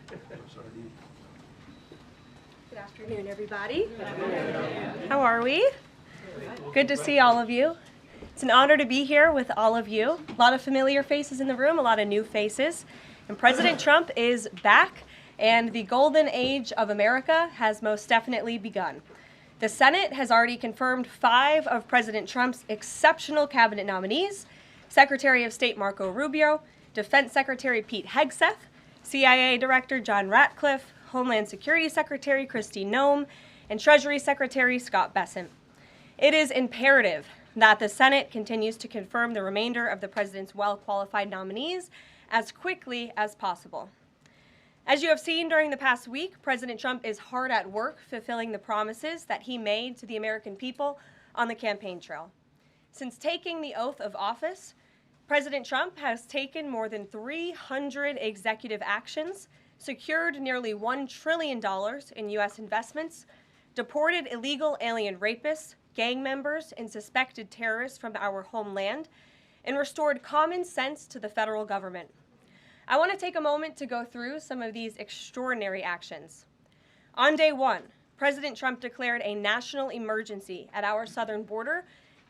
Good afternoon, everybody. How are we? Good to see all of you. It's an honor to be here with all of you. A lot of familiar faces in the room, a lot of new faces. And President Trump is back, and the golden age of America has most definitely begun. The Senate has already confirmed 5 of President Trump's exceptional cabinet nominees: Secretary of State Marco Rubio, Defense Secretary Pete Hegseth, CIA Director John Ratcliffe, Homeland Security Secretary Kristi Noem, and Treasury Secretary Scott Bessent. It is imperative that the Senate continues to confirm the remainder of the president's well-qualified nominees as quickly as possible. As you have seen during the past week, President Trump is hard at work fulfilling the promises that he made to the American people on the campaign trail. Since taking the oath of office, President Trump has taken more than 300 executive actions, secured nearly $1 trillion in U.S. investments, deported illegal alien rapists, gang members, and suspected terrorists from our homeland, and restored common sense to the federal government. I want to take a moment to go through some of these extraordinary actions. On day 1, President Trump declared a national emergency at our southern border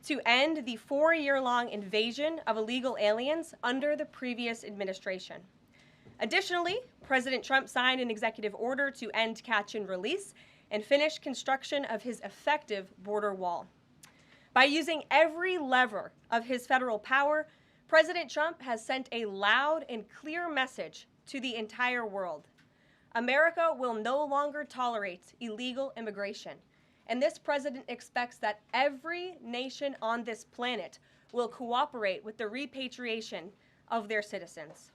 to end the 4-year-long invasion of illegal aliens under the previous administration. Additionally, President Trump signed an executive order to end catch and release and finish construction of his effective border wall. By using every lever of his federal power, President Trump has sent a loud and clear message to the entire world. America will no longer tolerate illegal immigration, and this president expects that every nation on this planet will cooperate with the repatriation of their citizens.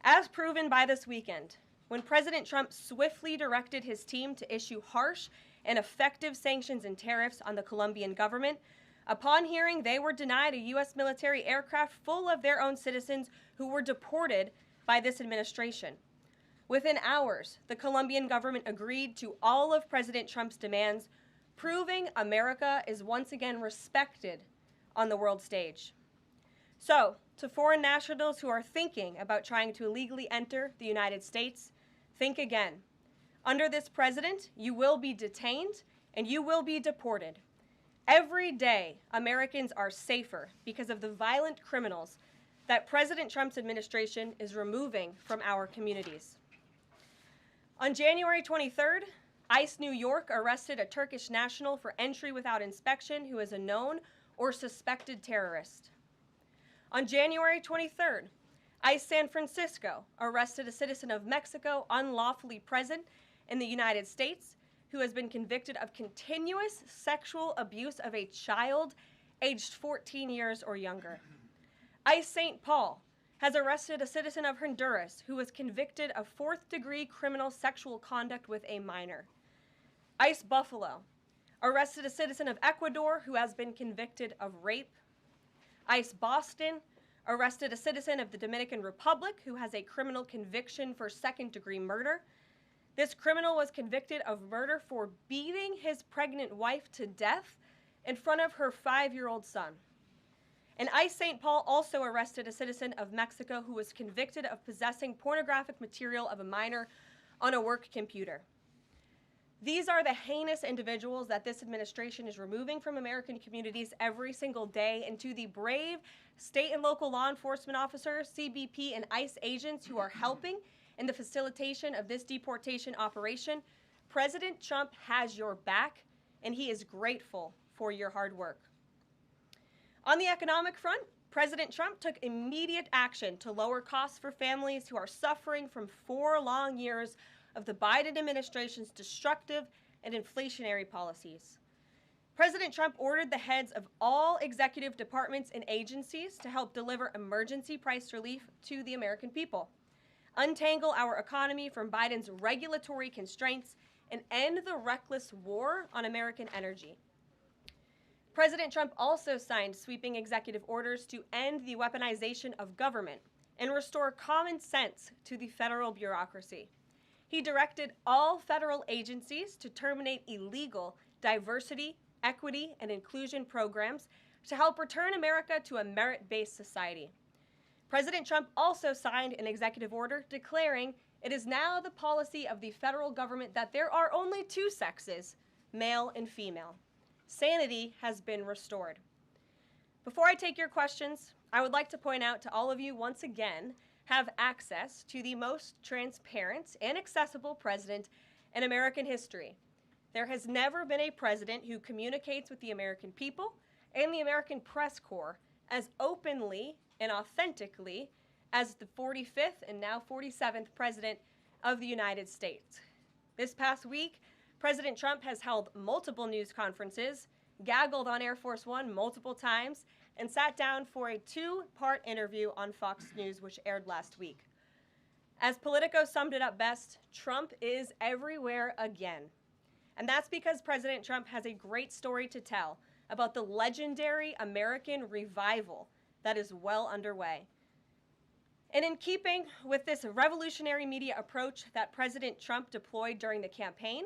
As proven by this weekend, when President Trump swiftly directed his team to issue harsh and effective sanctions and tariffs on the Colombian government, upon hearing they were denied a U.S. military aircraft full of their own citizens who were deported by this administration. Within hours, the Colombian government agreed to all of President Trump's demands, proving America is once again respected on the world stage. So, to foreign nationals who are thinking about trying to illegally enter the United States, think again. Under this president, you will be detained and you will be deported. Every day, Americans are safer because of the violent criminals that President Trump's administration is removing from our communities. On January 23rd, ICE New York arrested a Turkish national for entry without inspection who is a known or suspected terrorist. On January 23rd, ICE San Francisco arrested a citizen of Mexico unlawfully present in the United States who has been convicted of continuous sexual abuse of a child aged 14 years or younger. ICE St. Paul has arrested a citizen of Honduras who was convicted of 4th-degree criminal sexual conduct with a minor. ICE Buffalo arrested a citizen of Ecuador who has been convicted of rape. ICE Boston arrested a citizen of the Dominican Republic who has a criminal conviction for 2nd-degree murder. This criminal was convicted of murder for beating his pregnant wife to death in front of her 5-year-old son. And ICE St. Paul also arrested a citizen of Mexico who was convicted of possessing pornographic material of a minor on a work computer. These are the heinous individuals that this administration is removing from American communities every single day, and to the brave state and local law enforcement officers, CBP, and ICE agents who are helping in the facilitation of this deportation operation, President Trump has your back, and he is grateful for your hard work. On the economic front, President Trump took immediate action to lower costs for families who are suffering from 4 long years of the Biden administration's destructive and inflationary policies. President Trump ordered the heads of all executive departments and agencies to help deliver emergency price relief to the American people, untangle our economy from Biden's regulatory constraints, and end the reckless war on American energy. President Trump also signed sweeping executive orders to end the weaponization of government and restore common sense to the federal bureaucracy. He directed all federal agencies to terminate illegal diversity, equity, and inclusion programs to help return America to a merit-based society. President Trump also signed an executive order declaring It is now the policy of the federal government that there are only two sexes, male and female. Sanity has been restored. Before I take your questions, I would like to point out to all of you once again have access to the most transparent and accessible president in American history. There has never been a president who communicates with the American people and the American press corps as openly and authentically as the 45th and now 47th president of the United States. This past week, President Trump has held multiple news conferences, gaggled on Air Force One multiple times, and sat down for a two-part interview on Fox News, which aired last week. As Politico summed it up best, Trump is everywhere again. And that's because President Trump has a great story to tell about the legendary American revival that is well underway. And in keeping with this revolutionary media approach that President Trump deployed during the campaign,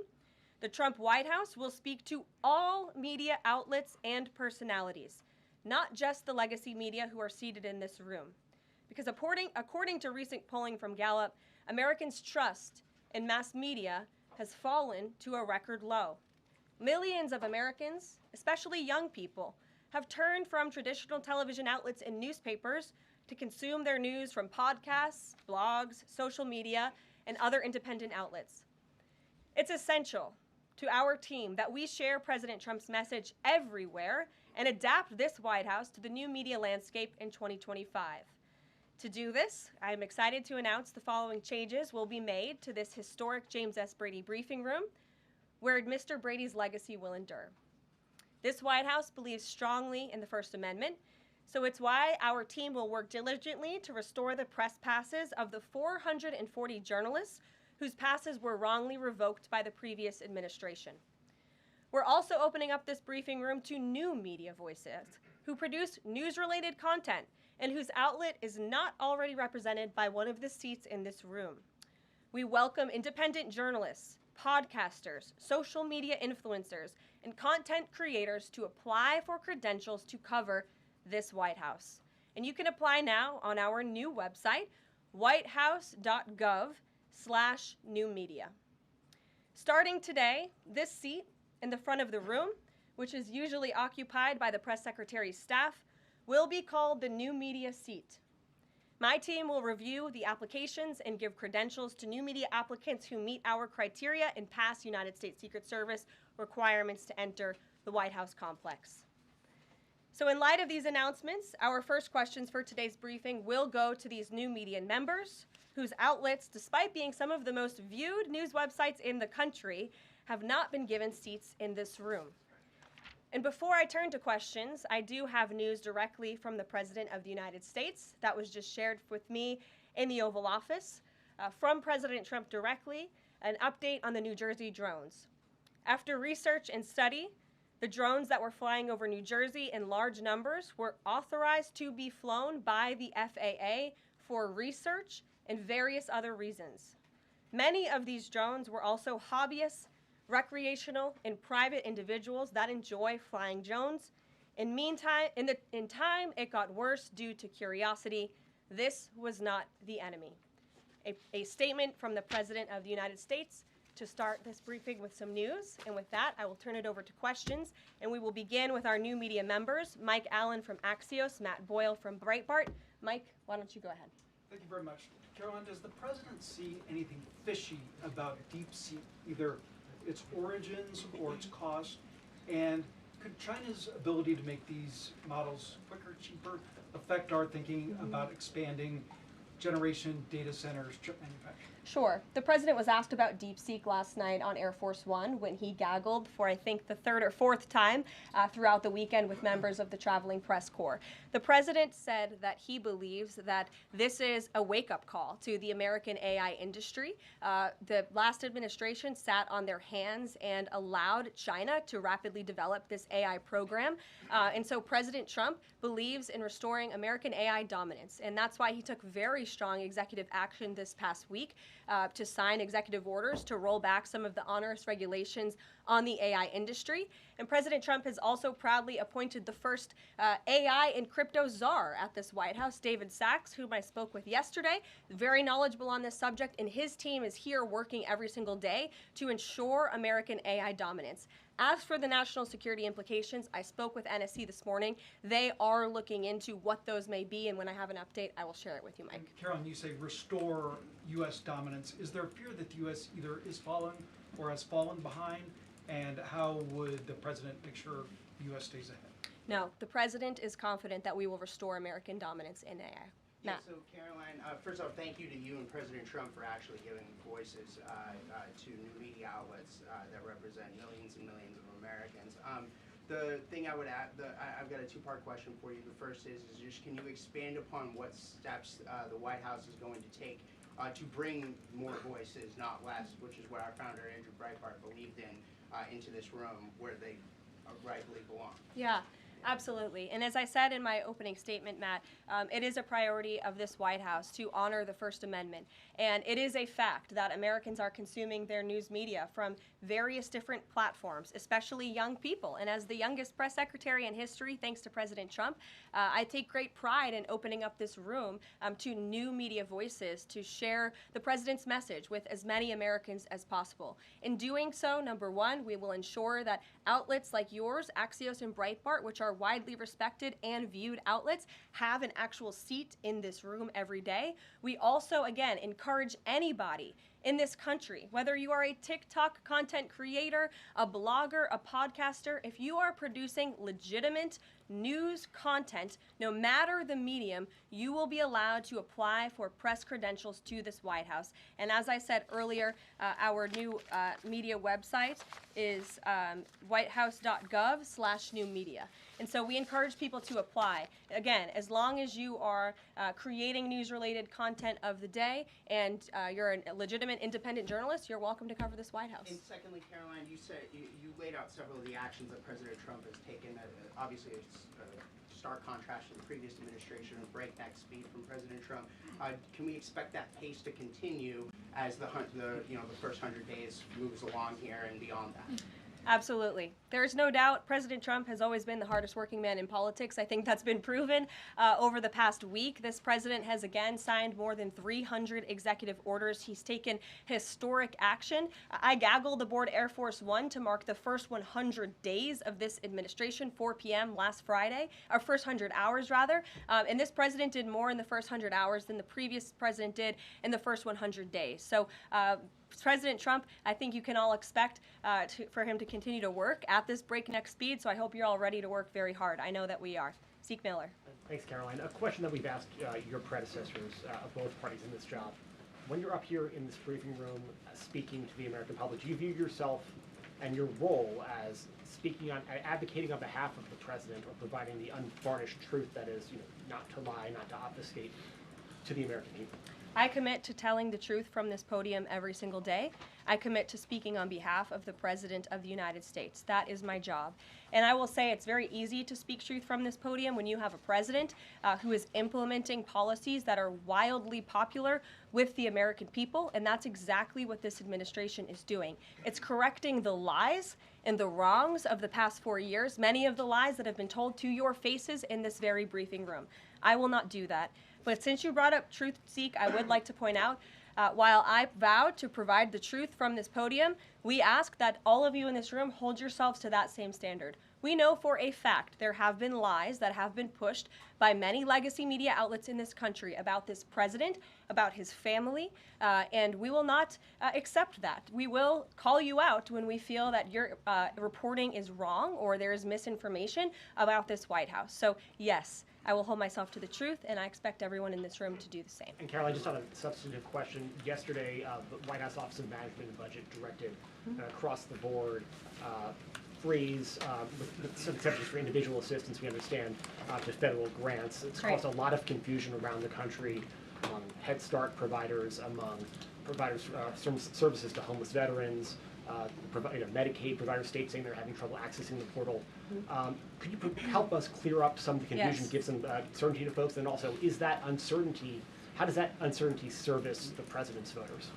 the Trump White House will speak to all media outlets and personalities, not just the legacy media who are seated in this room. Because according to recent polling from Gallup, Americans' trust in mass media has fallen to a record low. Millions of Americans, especially young people, have turned from traditional television outlets and newspapers to consume their news from podcasts, blogs, social media, and other independent outlets. It's essential to our team that we share President Trump's message everywhere and adapt this White House to the new media landscape in 2025. To do this, I am excited to announce the following changes will be made to this historic James S. Brady briefing room, where Mr. Brady's legacy will endure. This White House believes strongly in the First Amendment, so it's why our team will work diligently to restore the press passes of the 440 journalists whose passes were wrongly revoked by the previous administration. We're also opening up this briefing room to new media voices who produce news-related content and whose outlet is not already represented by one of the seats in this room. We welcome independent journalists, podcasters, social media influencers, and content creators to apply for credentials to cover this White House. And you can apply now on our new website, whitehouse.gov/newmedia. Starting today, this seat in the front of the room, which is usually occupied by the press secretary's staff, will be called the new media seat. My team will review the applications and give credentials to new media applicants who meet our criteria and pass United States Secret Service requirements to enter the White House complex. So in light of these announcements, our first questions for today's briefing will go to these new media members whose outlets, despite being some of the most viewed news websites in the country, have not been given seats in this room. And before I turn to questions, I do have news directly from the President of the United States that was just shared with me in the Oval Office from President Trump directly, an update on the New Jersey drones. After research and study, the drones that were flying over New Jersey in large numbers were authorized to be flown by the FAA for research and various other reasons. Many of these drones were also hobbyists, recreational, and private individuals that enjoy flying drones. In time, it got worse due to curiosity. This was not the enemy. A statement from the President of the United States to start this briefing with some news. And with that, I will turn it over to questions. And we will begin with our new media members, Mike Allen from Axios, Matt Boyle from Breitbart. Mike, why don't you go ahead? Thank you very much. Karoline, does the President see anything fishy about DeepSeek, either its origins or its cost? And could China's ability to make these models quicker, cheaper, affect our thinking about expanding generation data centers, chip manufacturing? Sure. The President was asked about DeepSeek last night on Air Force One when he gaggled for, I think, the third or fourth time throughout the weekend with members of the traveling press corps. The President said that he believes that this is a wake-up call to the American AI industry. The last administration sat on their hands and allowed China to rapidly develop this AI program. And so President Trump believes in restoring American AI dominance. And that's why he took very strong executive action this past week to sign executive orders to roll back some of the onerous regulations on the AI industry. And President Trump has also proudly appointed the first AI and crypto czar at this White House, David Sachs, whom I spoke with yesterday, very knowledgeable on this subject, and his team is here working every single day to ensure American AI dominance. As for the national security implications, I spoke with NSC this morning. They are looking into what those may be, and when I have an update, I will share it with you, Mike. And Karoline, you say restore U.S. dominance. Is there a fear that the U.S. either is fallen or has fallen behind? And how would the president make sure the U.S. stays ahead? No, the president is confident that we will restore American dominance in AI. Yeah, Matt. so Karoline, first off, thank you to you and President Trump for actually giving voices to new media outlets that represent millions and millions of Americans. The thing I would add, I've got a two-part question for you. The first is just can you expand upon what steps the White House is going to take to bring more voices, not less, which is what our founder Andrew Breitbart believed in, into this room where they rightfully belong? Yeah. Absolutely. And as I said in my opening statement, Matt, it is a priority of this White House to honor the First Amendment. And it is a fact that Americans are consuming their news media from various different platforms, especially young people. And as the youngest press secretary in history, thanks to President Trump, I take great pride in opening up this room to new media voices to share the president's message with as many Americans as possible. In doing so, number one, we will ensure that outlets like yours, Axios and Breitbart, which are widely respected and viewed outlets, have an actual seat in this room every day. We also, again, encourage anybody in this country, whether you are a TikTok content creator, a blogger, a podcaster, if you are producing legitimate news content, no matter the medium, you will be allowed to apply for press credentials to this White House. And as I said earlier, our new media website is whitehouse.gov/new media. And so we encourage people to apply. Again, as long as you are creating news-related content of the day and you're a legitimate independent journalist, you're welcome to cover this White House. And secondly, Karoline, you said you laid out several of the actions that President Trump has taken. Obviously, it's a stark contrast to the previous administration and breakneck speed from President Trump. Can we expect that pace to continue as the first 100 days moves along here and beyond that? Absolutely. There's no doubt President Trump has always been the hardest working man in politics. I think that's been proven over the past week. This president has again signed more than 300 executive orders. He's taken historic action. I gaggled aboard Air Force One to mark the first 100 days of this administration, 4 p.m. last Friday, or first 100 hours rather. And this president did more in the first 100 hours than the previous president did in the first 100 days. So President Trump, I think you can all expect for him to continue to work at this breakneck speed, so I hope you're all ready to work very hard. I know that we are. Zeke Miller. Thanks, Karoline. A question that we've asked your predecessors of both parties in this job. When you're up here in this briefing room speaking to the American public, do you view yourself and your role as advocating on behalf of the president or providing the unvarnished truth that is, not to lie, not to obfuscate to the American people? I commit to telling the truth from this podium every single day. I commit to speaking on behalf of the President of the United States. That is my job. And I will say it's very easy to speak truth from this podium when you have a president who is implementing policies that are wildly popular with the American people, and that's exactly what this administration is doing. It's correcting the lies and the wrongs of the past 4 years, many of the lies that have been told to your faces in this very briefing room. I will not do that. But since you brought up truth, Zeke, I would like to point out, while I vowed to provide the truth from this podium, we ask that all of you in this room hold yourselves to that same standard. We know for a fact there have been lies that have been pushed by many legacy media outlets in this country about this president, about his family, and we will not accept that. We will call you out when we feel that your reporting is wrong or there is misinformation about this White House. So yes, I will hold myself to the truth, and I expect everyone in this room to do the same. And Karoline, just on a substantive question, yesterday the White House Office of Management and Budget directed across the board freeze, with some exceptions for individual assistance, we understand, to federal grants. It's caused a lot of confusion around the country among Head Start providers, among providers services to homeless veterans, Medicaid providers, states saying they're having trouble accessing the portal. Could you help us clear up some of the confusion, Yes. give some certainty to folks, and also, is that uncertainty, how does that uncertainty service the president's voters?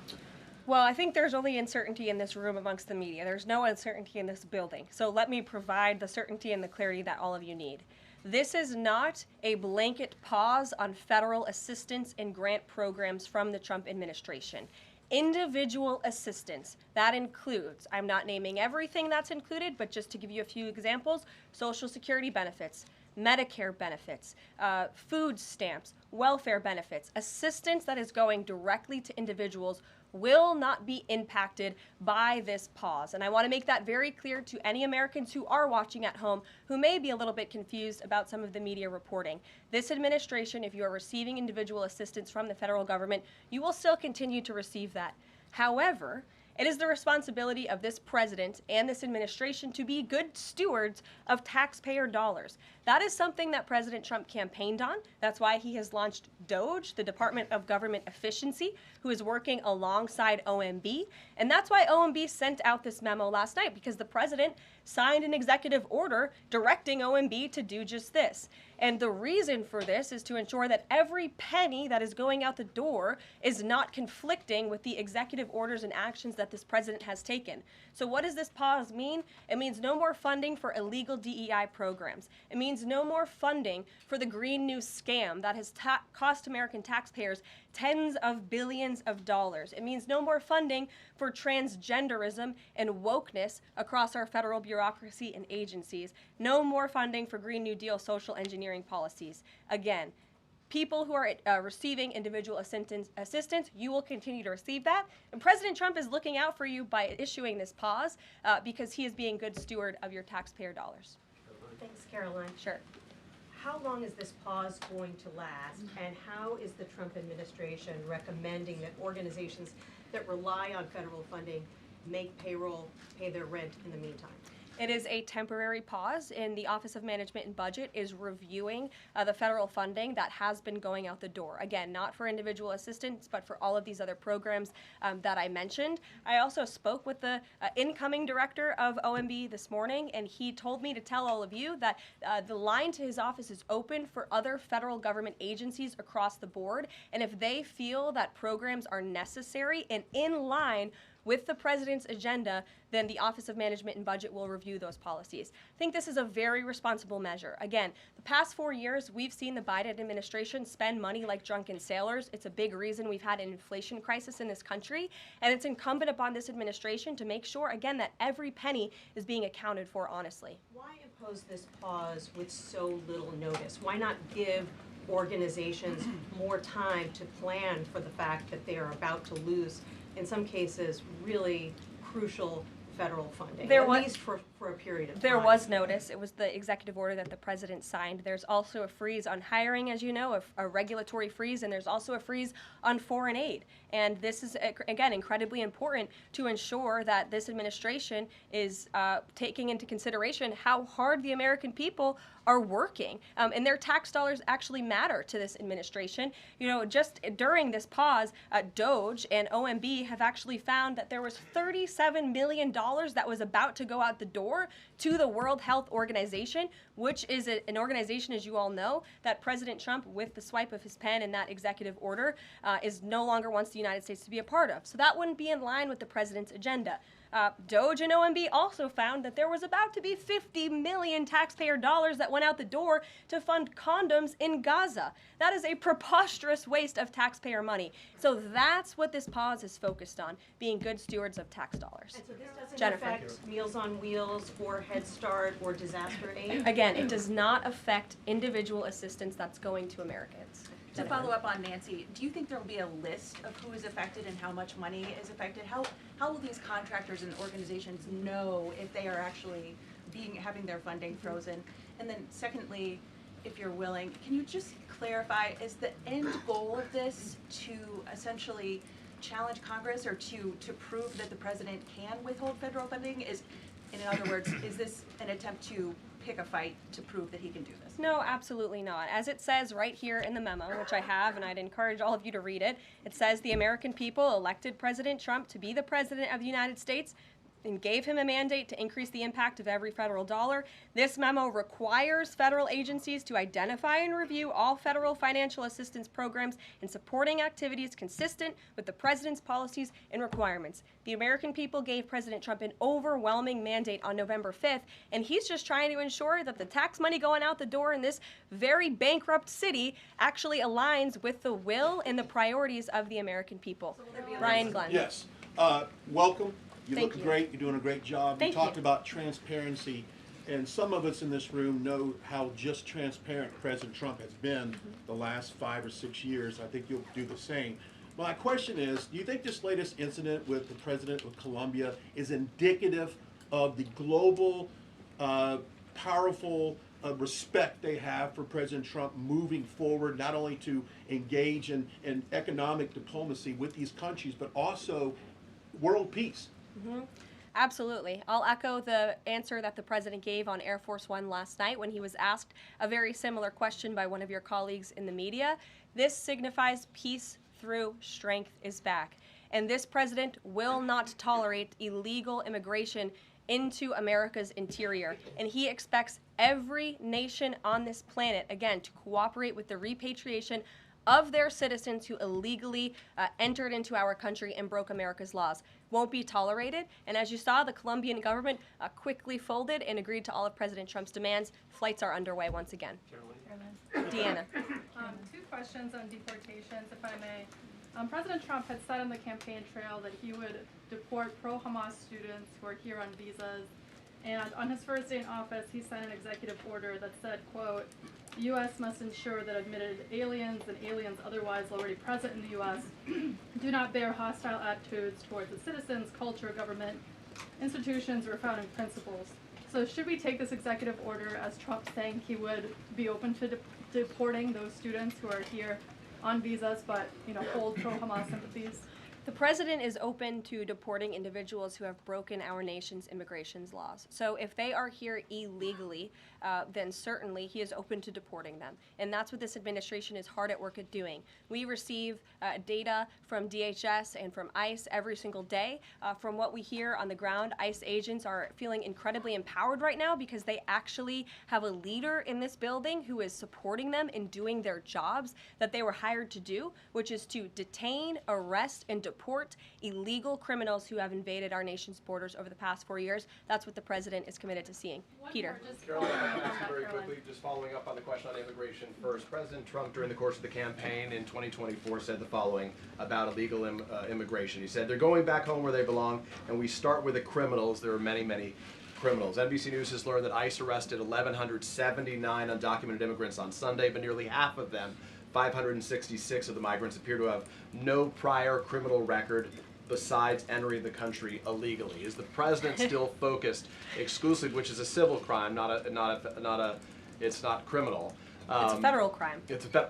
Well, I think there's only uncertainty in this room amongst the media. There's no uncertainty in this building. So let me provide the certainty and the clarity that all of you need. This is not a blanket pause on federal assistance and grant programs from the Trump administration. Individual assistance, that includes, I'm not naming everything that's included, but just to give you a few examples, Social Security benefits, Medicare benefits, food stamps, welfare benefits, assistance that is going directly to individuals will not be impacted by this pause. And I want to make that very clear to any Americans who are watching at home who may be a little bit confused about some of the media reporting. This administration, if you are receiving individual assistance from the federal government, you will still continue to receive that. However, it is the responsibility of this president and this administration to be good stewards of taxpayer dollars. That is something that President Trump campaigned on. That's why he has launched DOGE, the Department of Government Efficiency, who is working alongside OMB. And that's why OMB sent out this memo last night, because the president signed an executive order directing OMB to do just this. And the reason for this is to ensure that every penny that is going out the door is not conflicting with the executive orders and actions that this president has taken. So what does this pause mean? It means no more funding for illegal DEI programs. It means no more funding for the Green New scam that has cost American taxpayers tens of billions of dollars. It means no more funding for transgenderism and wokeness across our federal bureaucracy and agencies. No more funding for Green New Deal social engineering policies. Again, people who are receiving individual assistance, you will continue to receive that. And President Trump is looking out for you by issuing this pause because he is being good steward of your taxpayer dollars. Thanks, Caroline. Sure. How long is this pause going to last, and how is the Trump administration recommending that organizations that rely on federal funding make payroll, pay their rent in the meantime? It is a temporary pause, and the Office of Management and Budget is reviewing the federal funding that has been going out the door. Again, not for individual assistance, but for all of these other programs that I mentioned. I also spoke with the incoming director of OMB this morning, and he told me to tell all of you that the line to his office is open for other federal government agencies across the board, and if they feel that programs are necessary and in line with the president's agenda, then the Office of Management and Budget will review those policies. I think this is a very responsible measure. Again, the past 4 years, we've seen the Biden administration spend money like drunken sailors. It's a big reason we've had an inflation crisis in this country, and it's incumbent upon this administration to make sure, again, that every penny is being accounted for honestly. Why impose this pause with so little notice? Why not give organizations more time to plan for the fact that they are about to lose, in some cases, really crucial federal funding, at least for a period of time? There was notice. It was the executive order that the president signed. There's also a freeze on hiring, as you know, a regulatory freeze, and there's also a freeze on foreign aid. And this is, again, incredibly important to ensure that this administration is taking into consideration how hard the American people are working. And their tax dollars actually matter to this administration. You know, just during this pause, DOGE and OMB have actually found that there was $37 million that was about to go out the door to the World Health Organization, which is an organization, as you all know, that President Trump, with the swipe of his pen in that executive order, is no longer wants the United States to be a part of. So that wouldn't be in line with the president's agenda. DOGE and OMB also found that there was about to be 50 million taxpayer dollars that went out the door to fund condoms in Gaza. That is a preposterous waste of taxpayer money. So that's what this pause is focused on, being good stewards of tax dollars. And so this doesn't Jennifer. affect Meals on Wheels or Head Start or disaster aid? Again, it does not affect individual assistance that's going to Americans. To follow up on Nancy, do you think there will be a list of who is affected and how much money is affected? How will these contractors and organizations know if they are actually having their funding frozen? And then secondly, if you're willing, can you just clarify, is the end goal of this to essentially challenge Congress or to prove that the president can withhold federal funding? In other words, is this an attempt to pick a fight to prove that he can do this? No, absolutely not. As it says right here in the memo, which I have, and I'd encourage all of you to read it, it says the American people elected President Trump to be the President of the United States. and gave him a mandate to increase the impact of every federal dollar. This memo requires federal agencies to identify and review all federal financial assistance programs and supporting activities consistent with the president's policies and requirements. The American people gave President Trump an overwhelming mandate on November 5th, and he's just trying to ensure that the tax money going out the door in this very bankrupt city actually aligns with the will and the priorities of the American people. Brian Glenn. Yes. Welcome. You Thank look you. great. You're doing a great job. Thank you talked you. about transparency, and some of us in this room know how just transparent President Trump has been the last 5 or 6 years. I think you'll do the same. My question is, do you think this latest incident with the president of Colombia is indicative of the global, powerful respect they have for President Trump moving forward, not only to engage in economic diplomacy with these countries, but also world peace? Absolutely. I'll echo the answer that the president gave on Air Force One last night when he was asked a very similar question by one of your colleagues in the media. This signifies peace through strength is back. And this president will not tolerate illegal immigration into America's interior. And he expects every nation on this planet, again, to cooperate with the repatriation of their citizens who illegally entered into our country and broke America's laws. Won't be tolerated. And as you saw, the Colombian government quickly folded and agreed to all of President Trump's demands. Flights are underway once again. Deanna. Two questions on deportations, if I may. President Trump had said on the campaign trail that he would deport pro-Hamas students who are here on visas. And on his first day in office, he signed an executive order that said, quote, the U.S. must ensure that admitted aliens and aliens otherwise already present in the U.S. do not bear hostile attitudes towards its citizens, culture, government, institutions, or founding principles. So should we take this executive order as Trump saying he would be open to deporting those students who are here on visas but, hold pro-Hamas sympathies? The president is open to deporting individuals who have broken our nation's immigration laws. So if they are here illegally, then certainly he is open to deporting them. And that's what this administration is hard at work at doing. We receive data from DHS and from ICE every single day. From what we hear on the ground, ICE agents are feeling incredibly empowered right now because they actually have a leader in this building who is supporting them in doing their jobs that they were hired to do, which is to detain, arrest, and deport illegal criminals who have invaded our nation's borders over the past 4 years. That's what the president is committed to seeing. Peter. Caroline, I can ask you very quickly, just following up on the question on immigration first. President Trump, during the course of the campaign in 2024, said the following about illegal immigration. He said, they're going back home where they belong, and we start with the criminals. There are many, many criminals. NBC News has learned that ICE arrested 1,179 undocumented immigrants on Sunday, but nearly half of them, 566 of the migrants, appear to have no prior criminal record besides entering the country illegally. Is the president still focused exclusively, which is a civil crime, it's not criminal? It's a federal crime.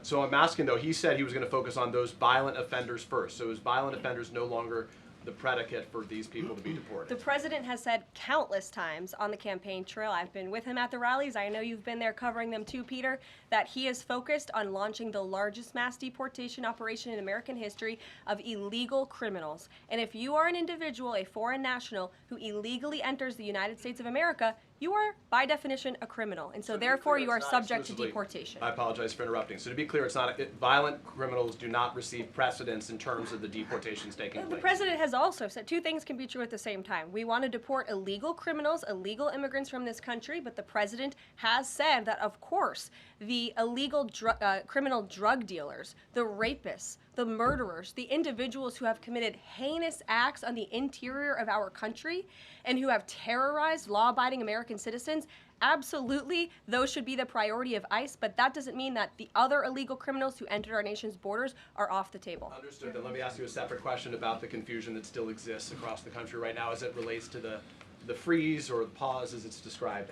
So I'm asking though, he said he was going to focus on those violent offenders first. So is violent offenders no longer the predicate for these people to be deported? The president has said countless times on the campaign trail, I've been with him at the rallies, I know you've been there covering them too, Peter, that he is focused on launching the largest mass deportation operation in American history of illegal criminals. And if you are an individual, a foreign national, who illegally enters the United States of America, you are, by definition, a criminal. And so therefore, you are subject to deportation. I apologize for interrupting. So to be clear, it's not violent criminals do not receive precedence in terms of the deportations taking place. The president has also said two things can be true at the same time. We want to deport illegal criminals, illegal immigrants from this country, but the president has said that, of course, the illegal criminal drug dealers, the rapists, the murderers, the individuals who have committed heinous acts on the interior of our country and who have terrorized law-abiding American citizens, absolutely, those should be the priority of ICE, but that doesn't mean that the other illegal criminals who entered our nation's borders are off the table. Understood. Then let me ask you a separate question about the confusion that still exists across the country right now as it relates to the freeze or the pause as it's described.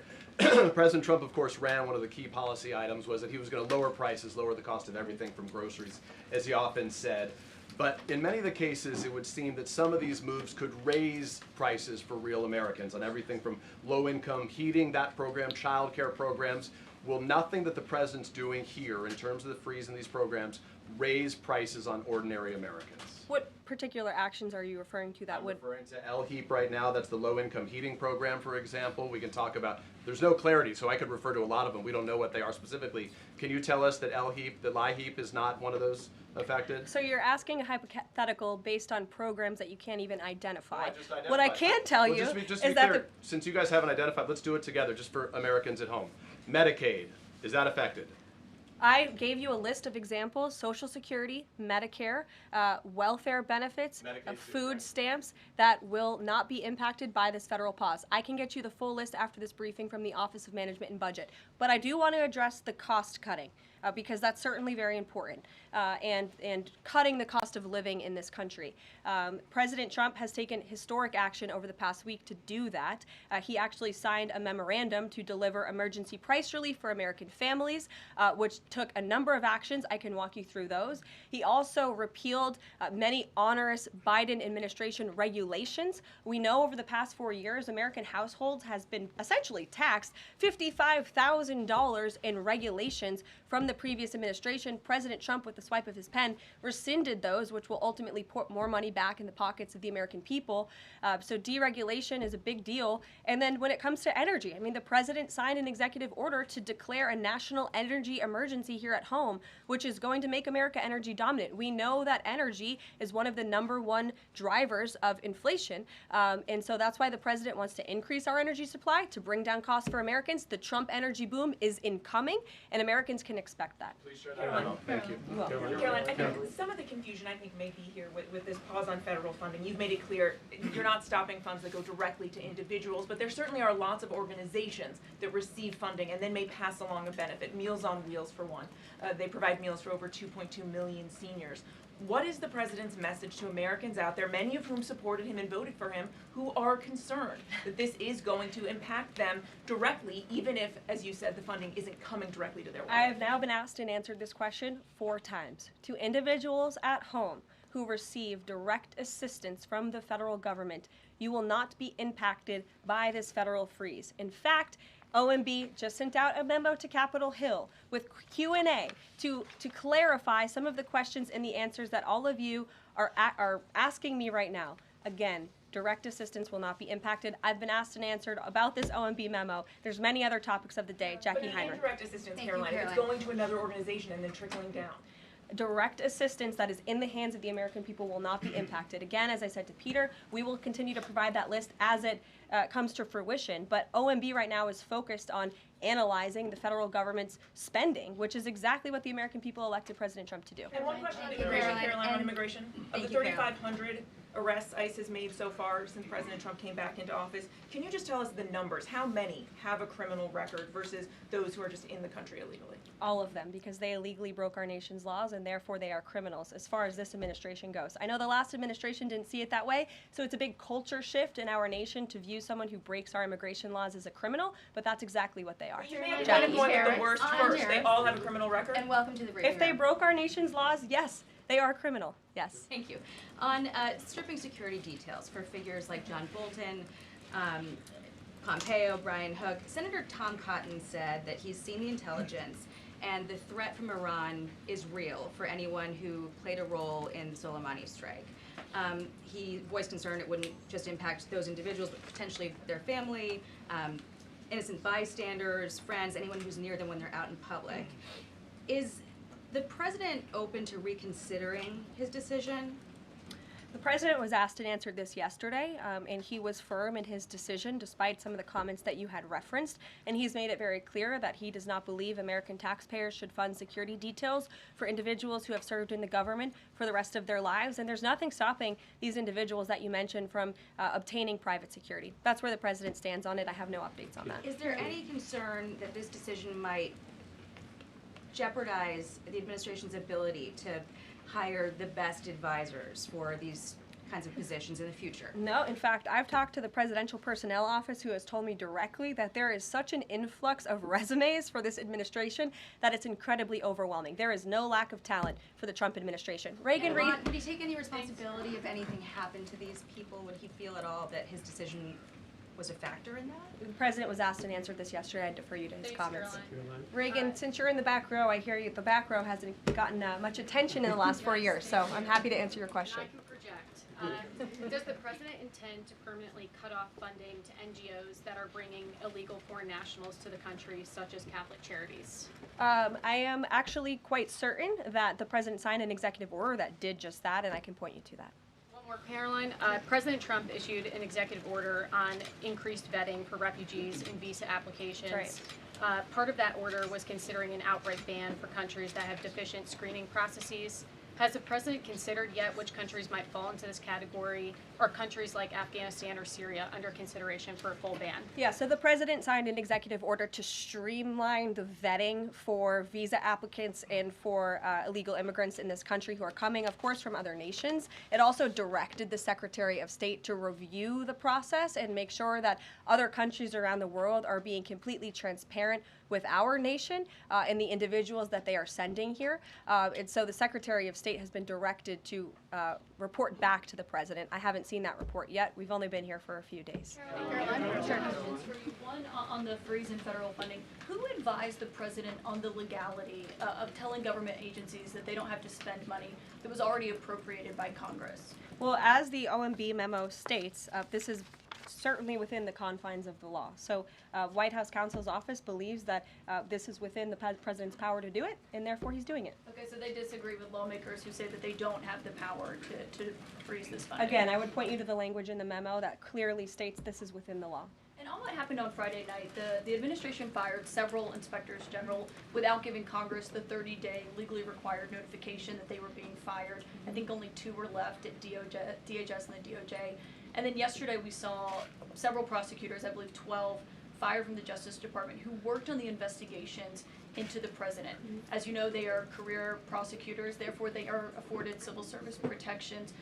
President Trump, of course, ran one of the key policy items was that he was going to lower prices, lower the cost of everything from groceries, as he often said. But in many of the cases, it would seem that some of these moves could raise prices for real Americans on everything from low-income heating, that program, child care programs. Will nothing that the president's doing here in terms of the freeze in these programs raise prices on ordinary Americans? particular actions are you referring to that I'm would? referring to LHEAP right now. That's the low-income heating program, for example. We can talk about, there's no clarity, so I could refer to a lot of them. We don't know what they are specifically. Can you tell us that LHEAP, that LIHEAP is not one of those affected? So you're asking a hypothetical based on programs that you can't even identify. No, I just identified. What I can tell Well, you just to be is clear, that since you guys haven't identified, let's do it together, just for Americans at home. Medicaid, is that affected? I gave you a list of examples: Social Security, Medicare, welfare benefits, Medicaid, food right. stamps that will not be impacted by this federal pause. I can get you the full list after this briefing from the Office of Management and Budget. But I do want to address the cost cutting because that's certainly very important, and cutting the cost of living in this country. President Trump has taken historic action over the past week to do that. He actually signed a memorandum to deliver emergency price relief for American families, which took a number of actions. I can walk you through those. He also repealed many onerous Biden administration regulations. We know over the past 4 years, American households has been essentially taxed $55,000 in regulations from the previous administration. President Trump, with the swipe of his pen, rescinded those, which will ultimately put more money back in the pockets of the American people. So deregulation is a big deal. And then when it comes to energy, I mean, the president signed an executive order to declare a national energy emergency here at home, which is going to make America energy dominant. We know that energy is one of the #1 drivers of inflation. And so that's why the president wants to increase our energy supply to bring down costs for Americans. The Trump energy boom is incoming, and Americans can expect that. Please share that memo. Thank you. Caroline, I think some of the confusion, I think, may be here with this pause on federal funding. You've made it clear you're not stopping funds that go directly to individuals, but there certainly are lots of organizations that receive funding and then may pass along a benefit. Meals on Wheels, for one. They provide meals for over 2.2 million seniors. What is the president's message to Americans out there, many of whom supported him and voted for him, who are concerned that this is going to impact them directly, even if, as you said, the funding isn't coming directly to their wallet? I have now been asked and answered this question 4 times. To individuals at home who receive direct assistance from the federal government, you will not be impacted by this federal freeze. In fact, OMB just sent out a memo to Capitol Hill with Q&A to clarify some of the questions and the answers that all of you are asking me right now. Again, direct assistance will not be impacted. I've been asked and answered about this OMB memo. There's many other topics of the day. Jackie But Heinrich. indirect assistance, Caroline, if it's going to another organization and then trickling down. Direct assistance that is in the hands of the American people will not be impacted. Again, as I said to Peter, we will continue to provide that list as it comes to fruition. But OMB right now is focused on analyzing the federal government's spending, which is exactly what the American people elected President Trump to do. And one question on immigration, Caroline, on immigration. Of the 3,500 arrests ICE has made so far since President Trump came back into office, can you just tell us the numbers? How many have a criminal record versus those who are just in the country illegally? All of them, because they illegally broke our nation's laws and therefore they are criminals as far as this administration goes. I know the last administration didn't see it that way, so it's a big culture shift in our nation to view someone who breaks our immigration laws as a criminal, but that's exactly what they are. You may have to kind of point with the worst first. They all have a criminal record? And welcome to the briefing If they room. broke our nation's laws, yes, they are criminal. Yes. Thank you. On stripping security details for figures like John Bolton, Pompeo, Brian Hook, Senator Tom Cotton said that he's seen the intelligence and the threat from Iran is real for anyone who played a role in the Soleimani strike. He voiced concern it wouldn't just impact those individuals, but potentially their family, innocent bystanders, friends, anyone who's near them when they're out in public. Is the president open to reconsidering his decision? The president was asked and answered this yesterday, and he was firm in his decision despite some of the comments that you had referenced, and he's made it very clear that he does not believe American taxpayers should fund security details for individuals who have served in the government for the rest of their lives, and there's nothing stopping these individuals that you mentioned from obtaining private security. That's where the president stands on it. I have no updates on that. Is there any concern that this decision might jeopardize the administration's ability to hire the best advisors for these kinds of positions in the future? No, in fact, I've talked to the Presidential Personnel Office, who has told me directly that there is such an influx of resumes for this administration that it's incredibly overwhelming. There is no lack of talent for the Trump administration. Reagan Reed. Would he take any responsibility if anything happened to these people? Would he feel at all that his decision was a factor in that? The president was asked and answered this yesterday. I defer you to his comments. Caroline. Reagan, since you're in the back row, I hear you. The back row hasn't gotten much attention in the last 4 years, so I'm happy to answer your question. I can project. Does the president intend to permanently cut off funding to NGOs that are bringing illegal foreign nationals to the country, such as Catholic Charities? I am actually quite certain that the president signed an executive order that did just that, and I can point you to that. One more, Karoline. President Trump issued an executive order on increased vetting for refugees in visa applications. Right. Part of that order was considering an outright ban for countries that have deficient screening processes. Has the president considered yet which countries might fall into this category, or countries like Afghanistan or Syria under consideration for a full ban? Yeah, so the president signed an executive order to streamline the vetting for visa applicants and for illegal immigrants in this country who are coming, of course, from other nations. It also directed the Secretary of State to review the process and make sure that other countries around the world are being completely transparent with our nation and the individuals that they are sending here. And so the Secretary of State has been directed to report back to the president. I haven't seen that report yet. We've only been here for a few days. Caroline, sure. One on the freeze in federal funding. Who advised the president on the legality of telling government agencies that they don't have to spend money that was already appropriated by Congress? Well, as the OMB memo states, this is certainly within the confines of the law. So White House counsel's office believes that this is within the president's power to do it, and therefore he's doing it. Okay, so they disagree with lawmakers who say that they don't have the power to freeze this funding. Again, I would point you to the language in the memo that clearly states this is within the law. And on what happened on Friday night, the administration fired several inspectors general without giving Congress the 30-day legally required notification that they were being fired. I think only 2 were left at DHS and the DOJ. And then yesterday we saw several prosecutors, I believe 12, fired from the Justice Department who worked on the investigations into the president. As you know, they are career prosecutors, therefore they are afforded civil service protections.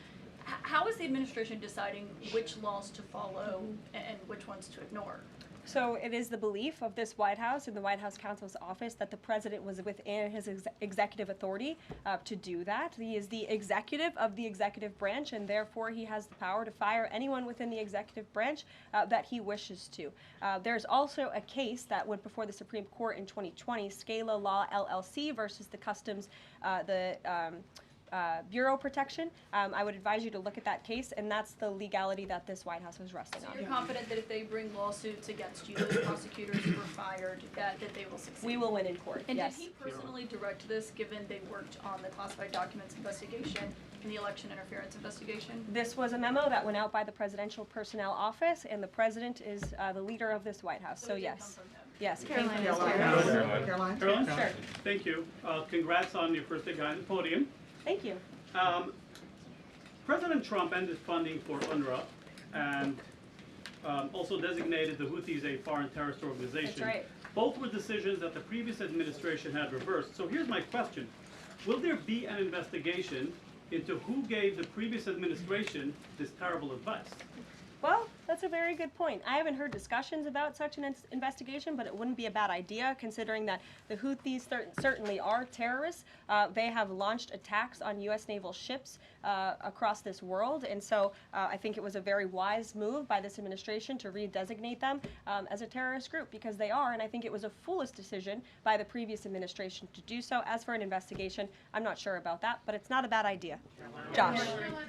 How is the administration deciding which laws to follow and which ones to ignore? So it is the belief of this White House and the White House counsel's office that the president was within his executive authority to do that. He is the executive of the executive branch, and therefore he has the power to fire anyone within the executive branch that he wishes to. There's also a case that went before the Supreme Court in 2020, Scala Law LLC versus the Customs, Bureau Protection. I would advise you to look at that case, and that's the legality that this White House was resting So on. you're confident that if they bring lawsuits against you, those prosecutors who were fired, that they will succeed? We will win in court, And yes. did he personally direct this, given they worked on the classified documents investigation and the election interference investigation? This was a memo that went out by the Presidential Personnel Office, and the president is the leader of this White House, so yes. Yes, it came from this Caroline? Sure. Thank you. Congrats on your first day behind the podium. Thank you. President Trump ended funding for UNRWA and also designated the Houthis a foreign terrorist organization. That's right. Both were decisions that the previous administration had reversed. So here's my question. Will there be an investigation into who gave the previous administration this terrible advice? Well, that's a very good point. I haven't heard discussions about such an investigation, but it wouldn't be a bad idea considering that the Houthis certainly are terrorists. They have launched attacks on U.S. naval ships across this world, and so I think it was a very wise move by this administration to redesignate them as a terrorist group, because they are, and I think it was a foolish decision by the previous administration to do so. As for an investigation, I'm not sure about that, but it's not a bad idea. Josh.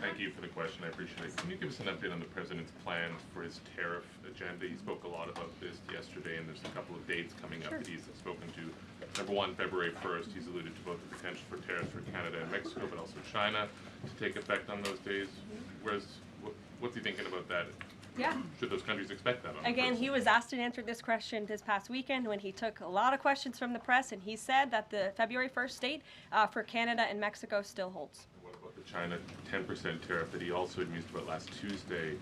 Thank you for the question. I appreciate it. Can you give us an update on the president's plans for his tariff agenda? He spoke a lot about this yesterday, and there's a couple of dates coming up that he's spoken to. Number one, February 1st, he's alluded to both the potential for tariffs for Canada and Mexico, but also China to take effect on those days. What's he thinking about that? Yeah. Should those countries expect that? Again, he was asked and answered this question this past weekend when he took a lot of questions from the press, and he said that the February 1st date for Canada and Mexico still holds. What about the China 10% tariff that he also had mused about last Tuesday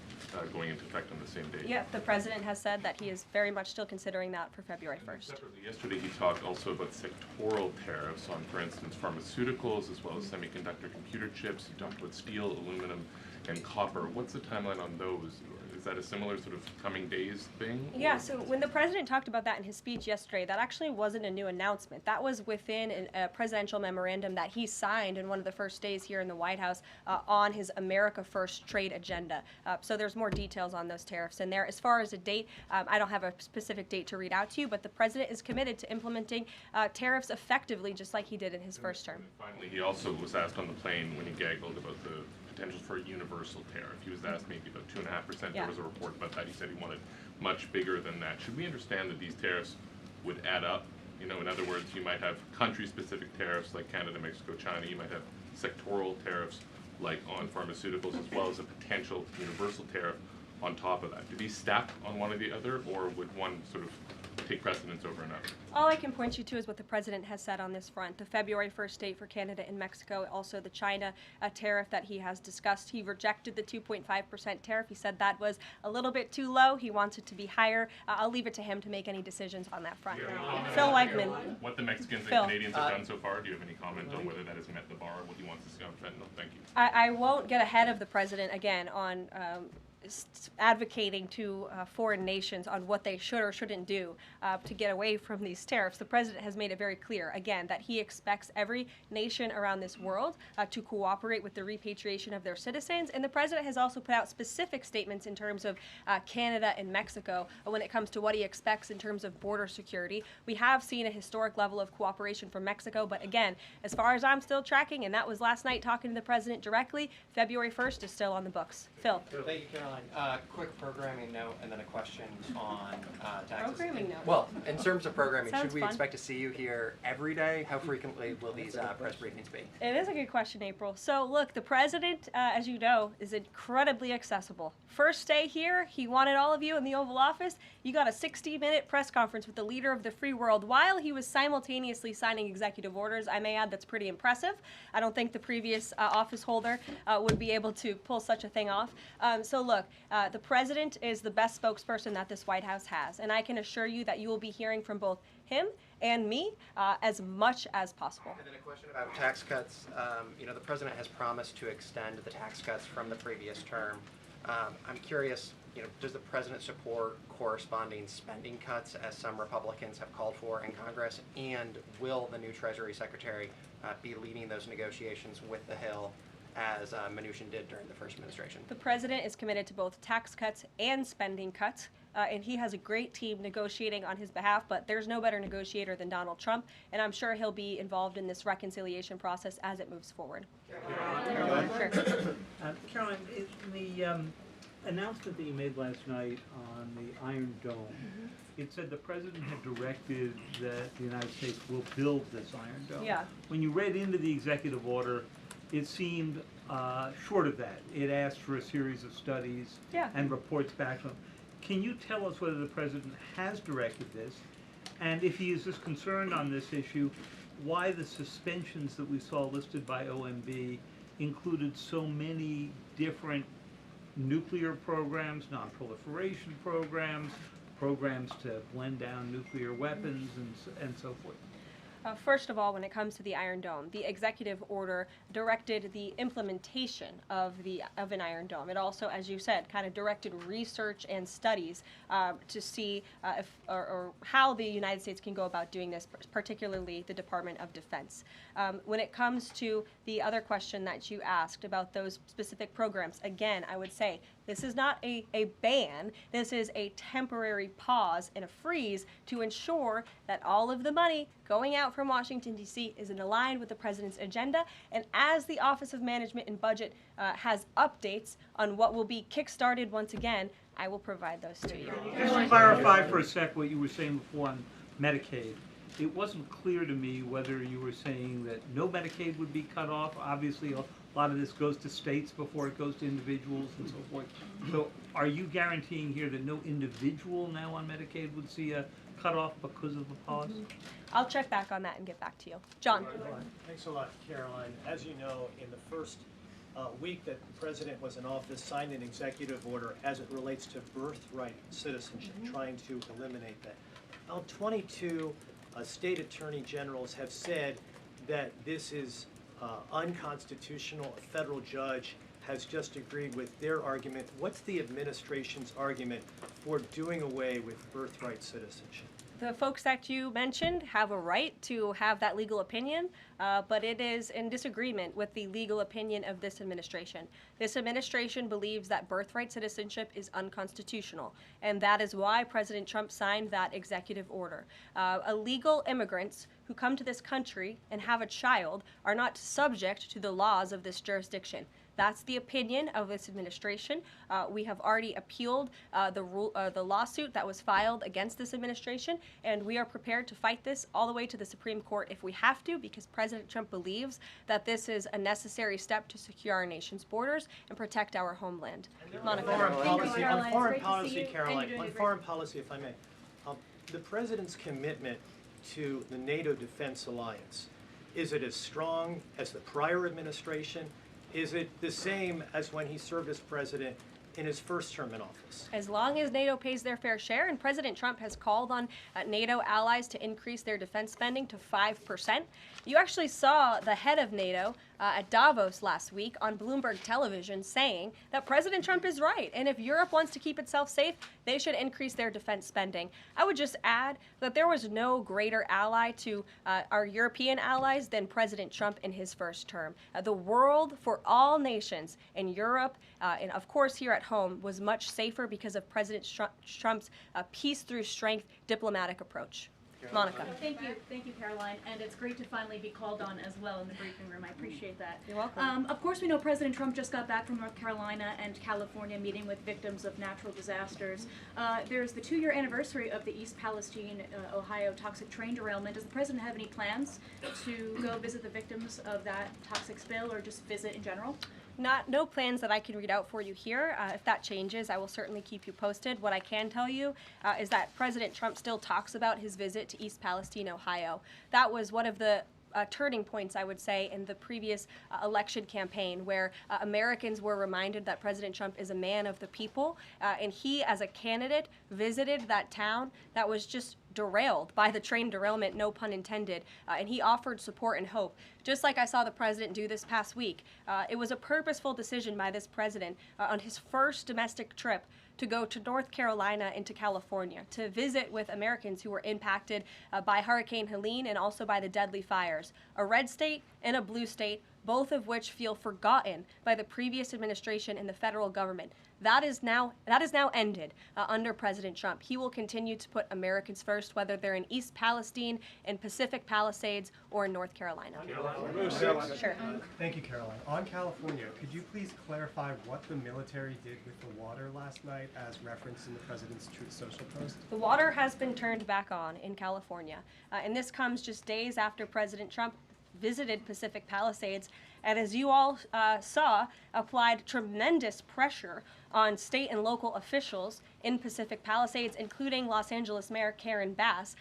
going into effect on the same date? Yeah, the president has said that he is very much still considering that for February 1st. Separately, yesterday he talked also about sectoral tariffs on, for instance, pharmaceuticals as well as semiconductor computer chips. He talked about steel, aluminum, and copper. What's the timeline on those? Is that a similar sort of coming days thing? Yeah, so when the president talked about that in his speech yesterday, that actually wasn't a new announcement. That was within a presidential memorandum that he signed in one of the first days here in the White House on his America First trade agenda. So there's more details on those tariffs in there. As far as a date, I don't have a specific date to read out to you, but the president is committed to implementing tariffs effectively, just like he did in his first term. Finally, he also was asked on the plane when he gaggled about the potential for a universal tariff. He was asked maybe about 2.5%. Yeah. There was a report about that. He said he wanted much bigger than that. Should we understand that these tariffs would add up? You know, in other words, you might have country-specific tariffs like Canada, Mexico, China. You might have sectoral tariffs like on pharmaceuticals, as well as a potential universal tariff on top of that. Do these stack on one or the other, or would one sort of take precedence over another? All I can point you to is what the president has said on this front. The February 1st date for Canada and Mexico, also the China tariff that he has discussed. He rejected the 2.5% tariff. He said that was a little bit too low. He wants it to be higher. I'll leave it to him to make any decisions on that front. Phil Wegman. What the Mexicans Phil. and Canadians have done so far, do you have any comment on whether that has met the bar, what he wants to see on fentanyl? Thank you. I won't get ahead of the president again on advocating to foreign nations on what they should or shouldn't do to get away from these tariffs. The president has made it very clear, again, that he expects every nation around this world to cooperate with the repatriation of their citizens. And the president has also put out specific statements in terms of Canada and Mexico when it comes to what he expects in terms of border security. We have seen a historic level of cooperation from Mexico, but again, as far as I'm still tracking, and that was last night talking to the president directly, February 1st is still on the books. Phil. Thank you, Caroline. Quick programming note and then a question on taxes. Programming note. Well, in terms of programming, Sounds should we fun. expect to see you here every day? How frequently will these press briefings be? It is a good question, April. So look, the president, as you know, is incredibly accessible. First day here, he wanted all of you in the Oval Office. You got a 60-minute press conference with the leader of the free world while he was simultaneously signing executive orders. I may add that's pretty impressive. I don't think the previous office holder would be able to pull such a thing off. So look, the president is the best spokesperson that this White House has, and I can assure you that you will be hearing from both him and me as much as possible. And then a question about tax cuts. You know, the president has promised to extend the tax cuts from the previous term. I'm curious, you know, does the president support corresponding spending cuts as some Republicans have called for in Congress? And will the new Treasury Secretary be leading those negotiations with the Hill as Mnuchin did during the first administration? The president is committed to both tax cuts and spending cuts, and he has a great team negotiating on his behalf, but there's no better negotiator than Donald Trump, and I'm sure he'll be involved in this reconciliation process as it moves forward. Caroline, Sure. Caroline, in the announcement that you made last night on the Iron Dome, it said the president had directed that the United States will build this Iron Dome. Yeah. When you read into the executive order, it seemed short of that. It asked for a series of studies and reports back to him. Can you tell us whether the president has directed this? And if he is as concerned on this issue, why the suspensions that we saw listed by OMB included so many different nuclear programs, non-proliferation programs, programs to blend down nuclear weapons, and so forth? First of all, when it comes to the Iron Dome, the executive order directed the implementation of an Iron Dome. It also, as you said, kind of directed research and studies to see if or how the United States can go about doing this, particularly the Department of Defense. When it comes to the other question that you asked about those specific programs, again, I would say this is not a ban. This is a temporary pause and a freeze to ensure that all of the money going out from Washington, D.C. is aligned with the president's agenda. And as the Office of Management and Budget has updates on what will be kickstarted once again, I will provide those to you. Just to clarify for a sec what you were saying before on Medicaid. It wasn't clear to me whether you were saying that no Medicaid would be cut off. Obviously, a lot of this goes to states before it goes to individuals and so forth. So are you guaranteeing here that no individual now on Medicaid would see a cutoff because of the pause? I'll check back on that and get back to you. John. Thanks a lot, Caroline. As you know, in the first week that the president was in office, signed an executive order as it relates to birthright citizenship, trying to eliminate that. Now, 22 state attorney generals have said that this is unconstitutional. A federal judge has just agreed with their argument. What's the administration's argument for doing away with birthright citizenship? The folks that you mentioned have a right to have that legal opinion, but it is in disagreement with the legal opinion of this administration. This administration believes that birthright citizenship is unconstitutional, and that is why President Trump signed that executive order. Illegal immigrants who come to this country and have a child are not subject to the laws of this jurisdiction. That's the opinion of this administration. We have already appealed the lawsuit that was filed against this administration, and we are prepared to fight this all the way to the Supreme Court if we have to, because President Trump believes that this is a necessary step to secure our nation's borders and protect our homeland. Monica. On foreign policy, Caroline, on foreign policy, if I may, the president's commitment to the NATO Defense Alliance, is it as strong as the prior administration? Is it the same as when he served as president in his first term in office? As long as NATO pays their fair share, and President Trump has called on NATO allies to increase their defense spending to 5%. You actually saw the head of NATO at Davos last week on Bloomberg television saying that President Trump is right, and if Europe wants to keep itself safe, they should increase their defense spending. I would just add that there was no greater ally to our European allies than President Trump in his first term. The world for all nations in Europe, and of course here at home, was much safer because of President Trump's peace through strength diplomatic approach. Monica. Thank you, Caroline, and it's great to finally be called on as well in the briefing room. I appreciate that. You're welcome. Of course, we know President Trump just got back from North Carolina and California meeting with victims of natural disasters. There's the 2-year anniversary of the East Palestine, Ohio toxic train derailment. Does the president have any plans to go visit the victims of that toxic spill, or just visit in general? No plans that I can read out for you here. If that changes, I will certainly keep you posted. What I can tell you is that President Trump still talks about his visit to East Palestine, Ohio. That was one of the turning points, I would say, in the previous election campaign, where Americans were reminded that President Trump is a man of the people, and he, as a candidate, visited that town that was just derailed by the train derailment, no pun intended, and he offered support and hope, just like I saw the president do this past week. It was a purposeful decision by this president on his first domestic trip to go to North Carolina and to California to visit with Americans who were impacted by Hurricane Helene and also by the deadly fires. A red state and a blue state, both of which feel forgotten by the previous administration and the federal government. That is now ended under President Trump. He will continue to put Americans first, whether they're in East Palestine, in Pacific Palisades, or in North Carolina. Sure. Thank you, Caroline. On California, could you please clarify what the military did with the water last night as referenced in the president's Truth Social post? The water has been turned back on in California, and this comes just days after President Trump visited Pacific Palisades, and as you all saw, applied tremendous pressure on state and local officials in Pacific Palisades, including Los Angeles Mayor Karen Bass,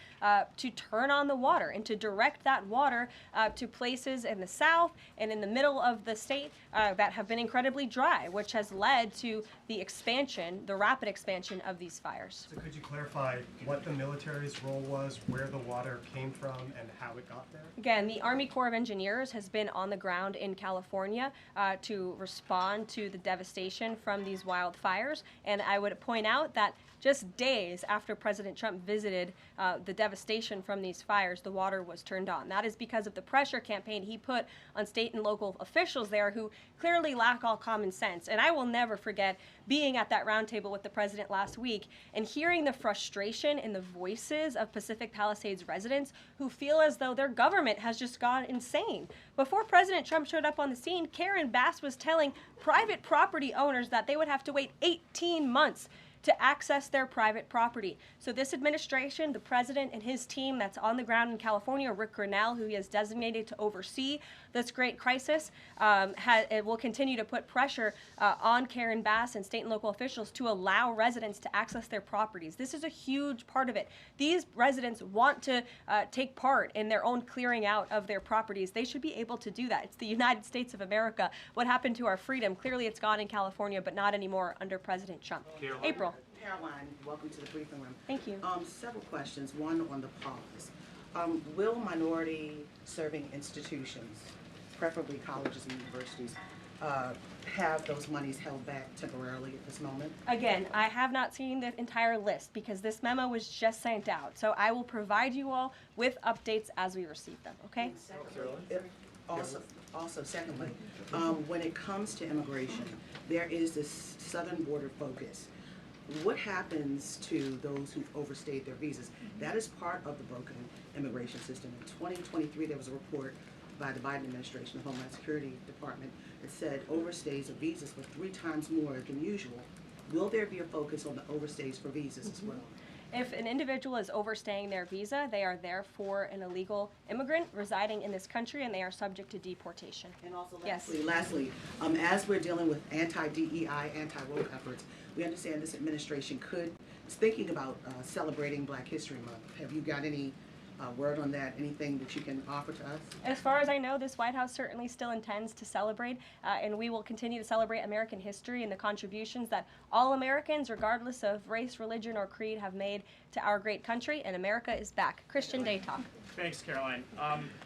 to turn on the water and to direct that water to places in the south and in the middle of the state that have been incredibly dry, which has led to the expansion, the rapid expansion of these fires. So could you clarify what the military's role was, where the water came from, and how it got there? Again, the Army Corps of Engineers has been on the ground in California to respond to the devastation from these wildfires, and I would point out that just days after President Trump visited the devastation from these fires, the water was turned on. That is because of the pressure campaign he put on state and local officials there who clearly lack all common sense. And I will never forget being at that roundtable with the president last week and hearing the frustration in the voices of Pacific Palisades residents who feel as though their government has just gone insane. Before President Trump showed up on the scene, Karen Bass was telling private property owners that they would have to wait 18 months to access their private property. So this administration, the president and his team that's on the ground in California, Rick Grinnell, who he has designated to oversee this great crisis, it will continue to put pressure on Karen Bass and state and local officials to allow residents to access their properties. This is a huge part of it. These residents want to take part in their own clearing out of their properties. They should be able to do that. It's the United States of America. What happened to our freedom? Clearly it's gone in California, but not anymore under President Trump. April. Caroline, welcome to the briefing room. Thank you. Several questions, one on the pause. Will minority-serving institutions, preferably colleges and universities, have those monies held back temporarily at this moment? Again, I have not seen the entire list because this memo was just sent out. So I will provide you all with updates as we receive them, okay? Also, secondly, when it comes to immigration, there is this southern border focus. What happens to those who've overstayed their visas? That is part of the broken immigration system. In 2023, there was a report by the Biden administration, the Homeland Security Department. It said overstays of visas were 3 times more than usual. Will there be a focus on the overstays for visas as well? If an individual is overstaying their visa, they are therefore an illegal immigrant residing in this country, and they are subject to deportation. And also, lastly, as we're dealing with anti-DEI, anti-woke efforts, we understand this administration is thinking about celebrating Black History Month. Have you got any word on that? Anything that you can offer to us? As far as I know, this White House certainly still intends to celebrate, and we will continue to celebrate American history and the contributions that all Americans, regardless of race, religion, or creed, have made to our great country, and America is back. Christian Day Talk. Thanks, Caroline.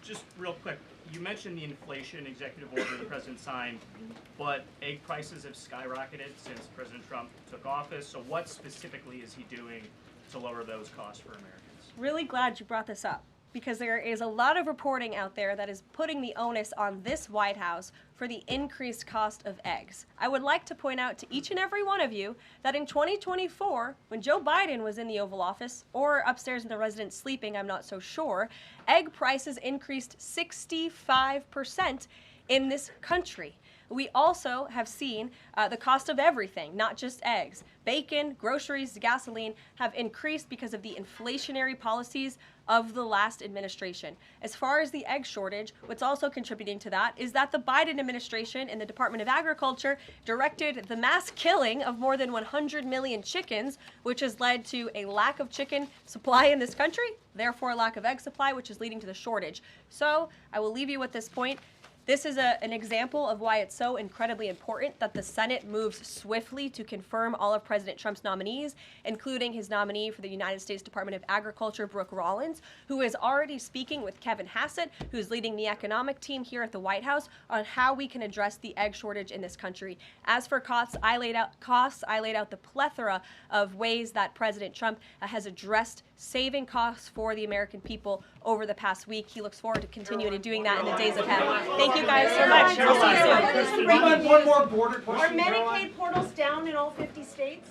Just real quick, you mentioned the inflation executive order the president signed, but egg prices have skyrocketed since President Trump took office, so what specifically is he doing to lower those costs for Americans? Really glad you brought this up, because there is a lot of reporting out there that is putting the onus on this White House for the increased cost of eggs. I would like to point out to each and every one of you that in 2024, when Joe Biden was in the Oval Office, or upstairs in the residence sleeping, I'm not so sure, egg prices increased 65% in this country. We also have seen the cost of everything, not just eggs. Bacon, groceries, gasoline have increased because of the inflationary policies of the last administration. As far as the egg shortage, what's also contributing to that is that the Biden administration and the Department of Agriculture directed the mass killing of more than 100 million chickens, which has led to a lack of chicken supply in this country, therefore a lack of egg supply, which is leading to the shortage. So I will leave you with this point. This is an example of why it's so incredibly important that the Senate moves swiftly to confirm all of President Trump's nominees, including his nominee for the United States Department of Agriculture, Brooke Rollins, who is already speaking with Kevin Hassett, who's leading the economic team here at the White House, on how we can address the egg shortage in this country. As for costs, I laid out the plethora of ways that President Trump has addressed saving costs for the American people over the past week. He looks forward to continuing to doing that in the days ahead. Thank you guys so much. We'll see you soon. Are Medicaid portals down in all 50 states?